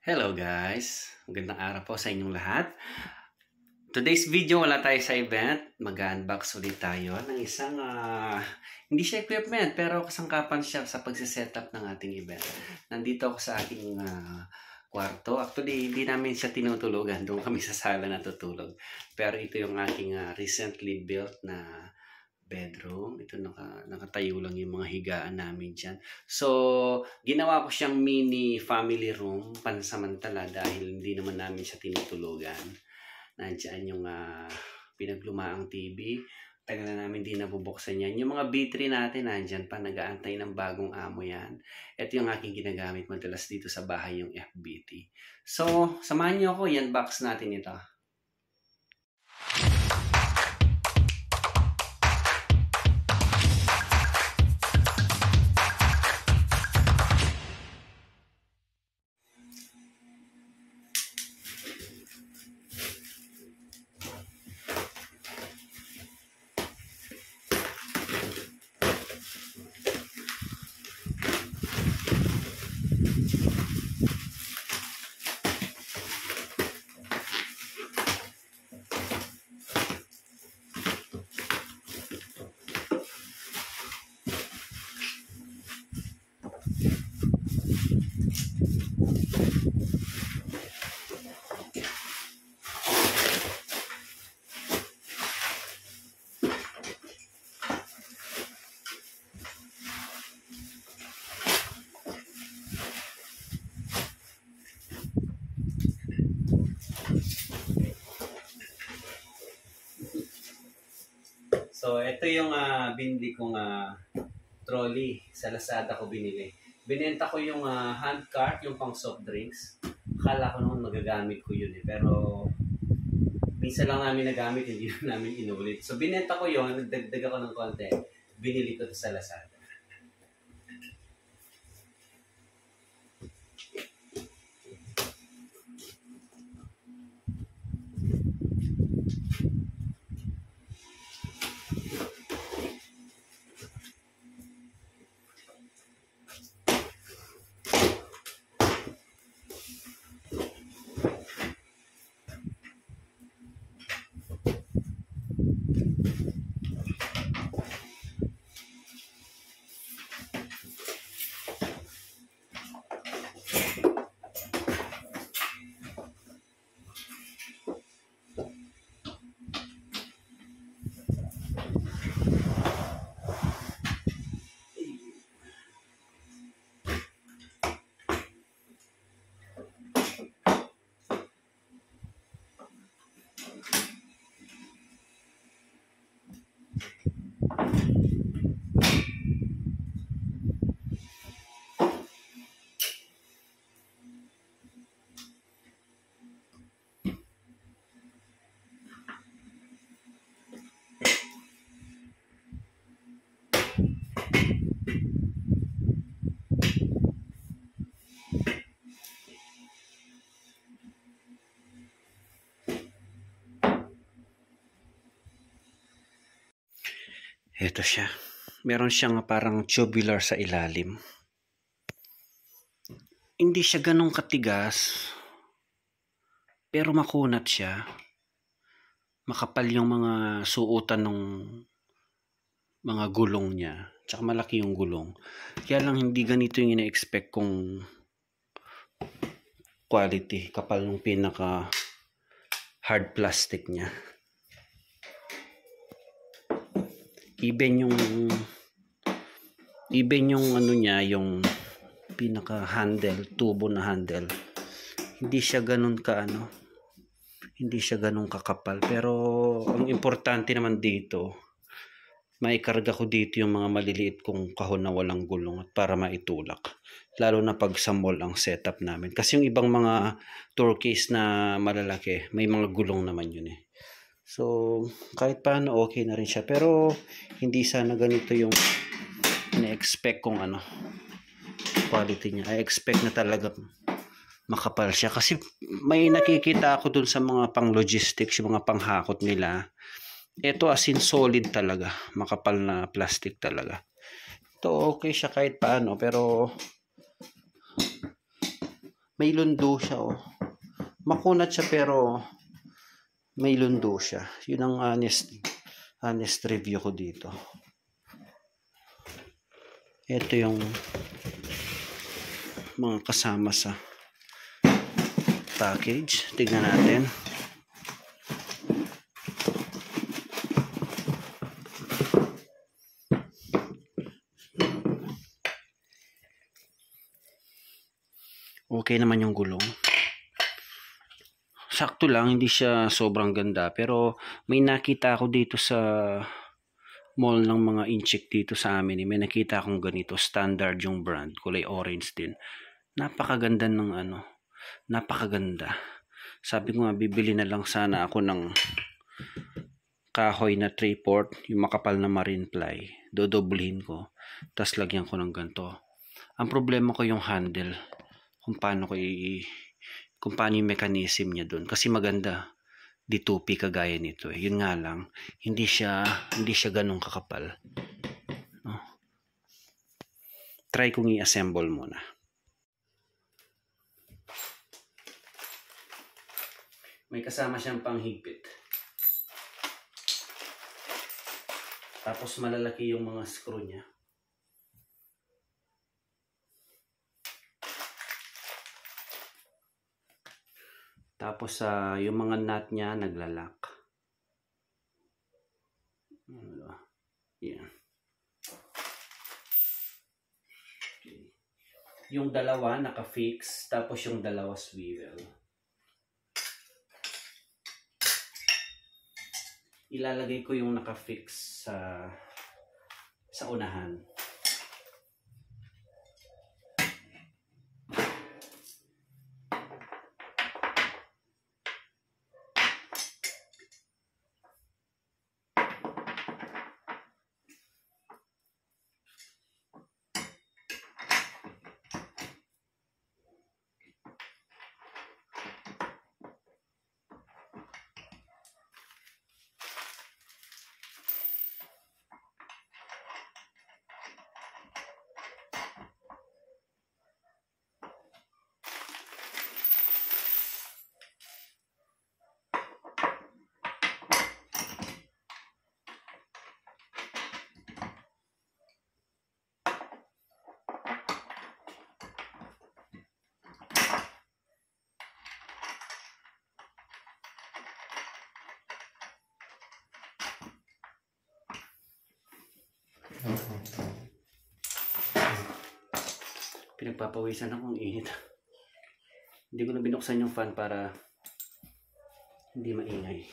Hello guys! Magandang araw po sa inyong lahat. Today's video, wala tayo sa event. Mag-unbox ulit tayo ng isang, hindi siya equipment, pero kasangkapan siya sa pagsisetup ng ating event. Nandito ako sa aking kwarto. Actually, hindi namin siya tinutulugan. Doon kami sa sala natutulog. Pero ito yung aking recently built na bedroom. Ito nakatayo lang yung mga higaan namin dyan. So, ginawa ko siyang mini family room pansamantala dahil hindi naman namin siya tinutulugan. Nandiyan yung pinaglumaang TV. Tagal na namin din nabubuksan yan. Yung mga B3 natin nandyan pa, nag-aantay ng bagong amo yan. Ito yung aking ginagamit madalas dito sa bahay, yung FBT. So, samahan niyo ako, yan box natin ito. So, ito yung binili kong trolley. Sa Lazada ko binili. Binenta ko yung hand cart, yung pang soft drinks. Akala ko noon magagamit ko yun eh. Pero, minsan lang namin nagamit, hindi na namin inulit. So, binenta ko yun, nagdagdag ako ng konti. Binili ko ito sa Lazada. Ito siya. Meron siyang parang tubular sa ilalim. Hindi siya ganong katigas. Pero makunat siya. Makapal yung mga suotan ng mga gulong niya. Tsaka malaki yung gulong. Kaya lang hindi ganito yung ina-expect kong quality. Kapal ng pinaka hard plastic niya. Even yung ano niya, yung pinaka handle, tubo na handle, hindi siya ganun hindi siya ganun kakapal. Pero ang importante naman dito, maikarga ko dito yung mga maliliit kong kahon na walang gulong at para maitulak, lalo na pag sa mall ang setup namin. Kasi yung ibang mga tour case na malalaki, may mga gulong naman yun eh. So, kahit paano okay na rin siya. Pero, hindi sana ganito yung na-expect kong quality niya. I expect na talaga makapal siya. Kasi may nakikita ako dun sa mga pang logistics, yung mga panghakot nila. Ito as in solid talaga. Makapal na plastic talaga. Ito okay siya kahit paano. Pero, May lundo siya, oh. Makunat siya pero may lundo siya. Yun ang honest review ko dito. Ito yung mga kasama sa package. Tignan natin. Okay naman yung gulong. Sakto lang, hindi siya sobrang ganda. Pero may nakita ako dito sa mall ng mga incheck dito sa amin. May nakita akong ganito. Standard yung brand. Kulay orange din. Napakaganda ng napakaganda. Sabi ko nga, bibili na lang sana ako ng kahoy na 3/4. Yung makapal na marine ply. Dodoblehin ko. Tapos lagyan ko ng ganito. Ang problema ko yung handle. Kung paano yung mechanism niya doon. Kasi maganda. D2P kagaya nito. Yun nga lang, hindi siya ganun kakapal. No? Try kong i-assemble muna. May kasama siyang panghigpit. Tapos malalaki yung mga screw niya. Tapos yung mga nut niya naglalak. Yan. Okay. Yung dalawa naka-fix, tapos yung dalawa swivel. Ilalagay ko yung naka-fix sa unahan. Pinagpapawisan akong init. Hindi ko na binuksan yung fan para hindi maingay.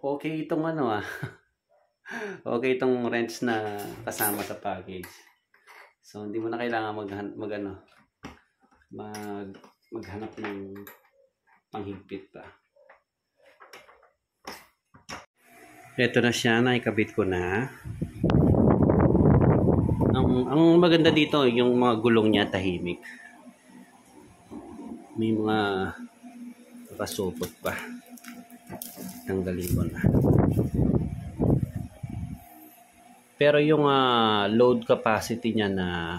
Okay itong okay itong wrench na kasama sa package. So hindi mo na kailangan maghanap ng panghigpit pa. Ito na siya, naikabit ko na. Ang maganda dito, yung mga gulong niya tahimik. May mga nakasupot pa. Tanggalin ko na. Pero yung load capacity niya na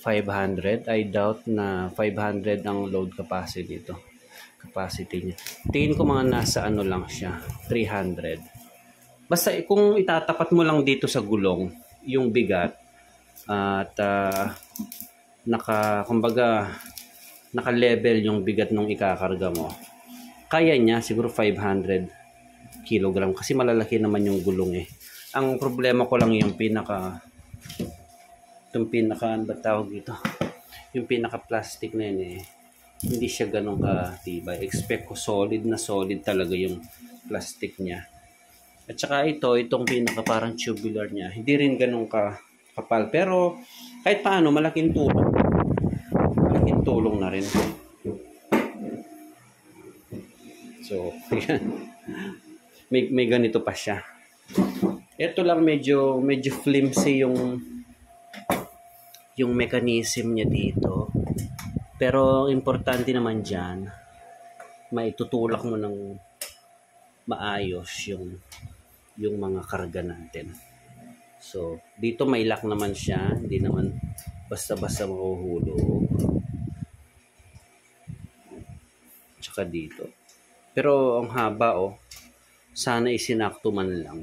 500, I doubt na 500 ang load capacity niya. Tingin ko mga nasa lang siya, 300. Basta kung itatapat mo lang dito sa gulong yung bigat at naka-level yung bigat nung ikakarga mo, kaya niya siguro 500 kilogram kasi malalaki naman yung gulong eh. Ang problema ko lang yung yung pinaka-plastic na yun eh, hindi siya ganun katibay. Expect ko solid talaga yung plastic niya. At saka itong pinaka parang tubular niya, hindi rin ganun kapal. Pero kahit paano, malaking tulong na rin. So, yan. May ganito pa siya. Ito lang medyo flimsy yung mechanism niya dito. Pero importante naman dyan, maitutulak mo ng maayos yung mga karga natin. So, dito may lock naman siya, hindi naman basta-basta mahuhulog. Tsaka dito. Pero ang haba sana isinakto man lang.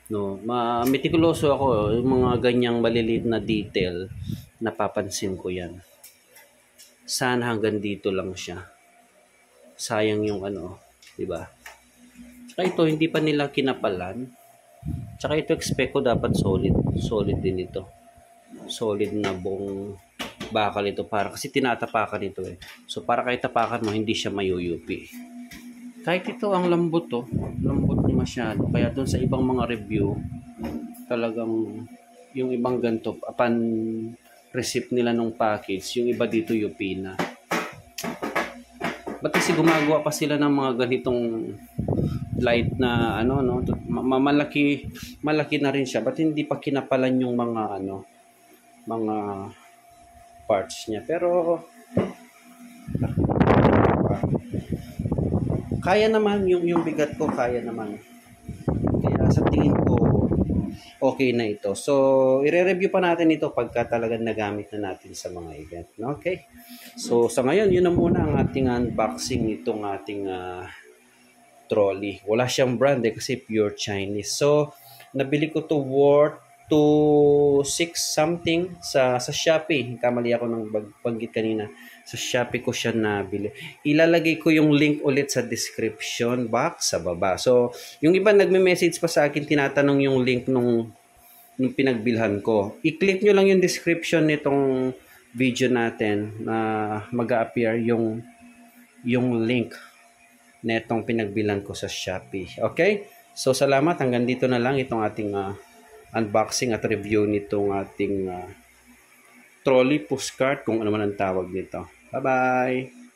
No, metikuloso ako, yung mga ganyang maliliit na detail, napapansin ko 'yan. Sana hanggang dito lang siya. Sayang yung 'di ba? Tsaka ito hindi pa nila kinapalan. Tsaka ito expect ko dapat solid din ito. Solid na buong bakal ito para kasi tinatapakan ito eh. So para kahit tapakan mo hindi siya mayuyupi. Kahit ito ang lambot lambot ni masyado. Kaya doon sa ibang mga review, talagang yung ibang ganito, upon receipt nila nung package, yung iba dito UP na. Ba't kasi gumagawa pa sila ng mga ganitong light na malaki na rin siya. Ba't hindi pa kinapalan yung mga mga parts niya. Pero kaya naman yung bigat ko, kaya naman. Kaya sa tingin ko okay na ito. So, i-review pa natin ito pagka talagang nagamit na natin sa mga event. Okay? So, sa ngayon, yun na muna ang ating unboxing nitong ating trolley. Wala siyang brand kasi pure Chinese. So, nabili ko to worth to 6 something sa Shopee. Kamali ako ng banggit kanina. Sa Shopee ko siya nabili. Ilalagay ko yung link ulit sa description box sa baba. So, yung iba nagme-message pa sa akin, tinatanong yung link nung pinagbilhan ko. I-click nyo lang yung description nitong video natin na mag-a-appear yung link netong pinagbilhan ko sa Shopee. Okay? So, salamat. Hanggang dito na lang itong ating unboxing at review nitong ating trolley postcard, kung ano man ang tawag nito. Bye-bye!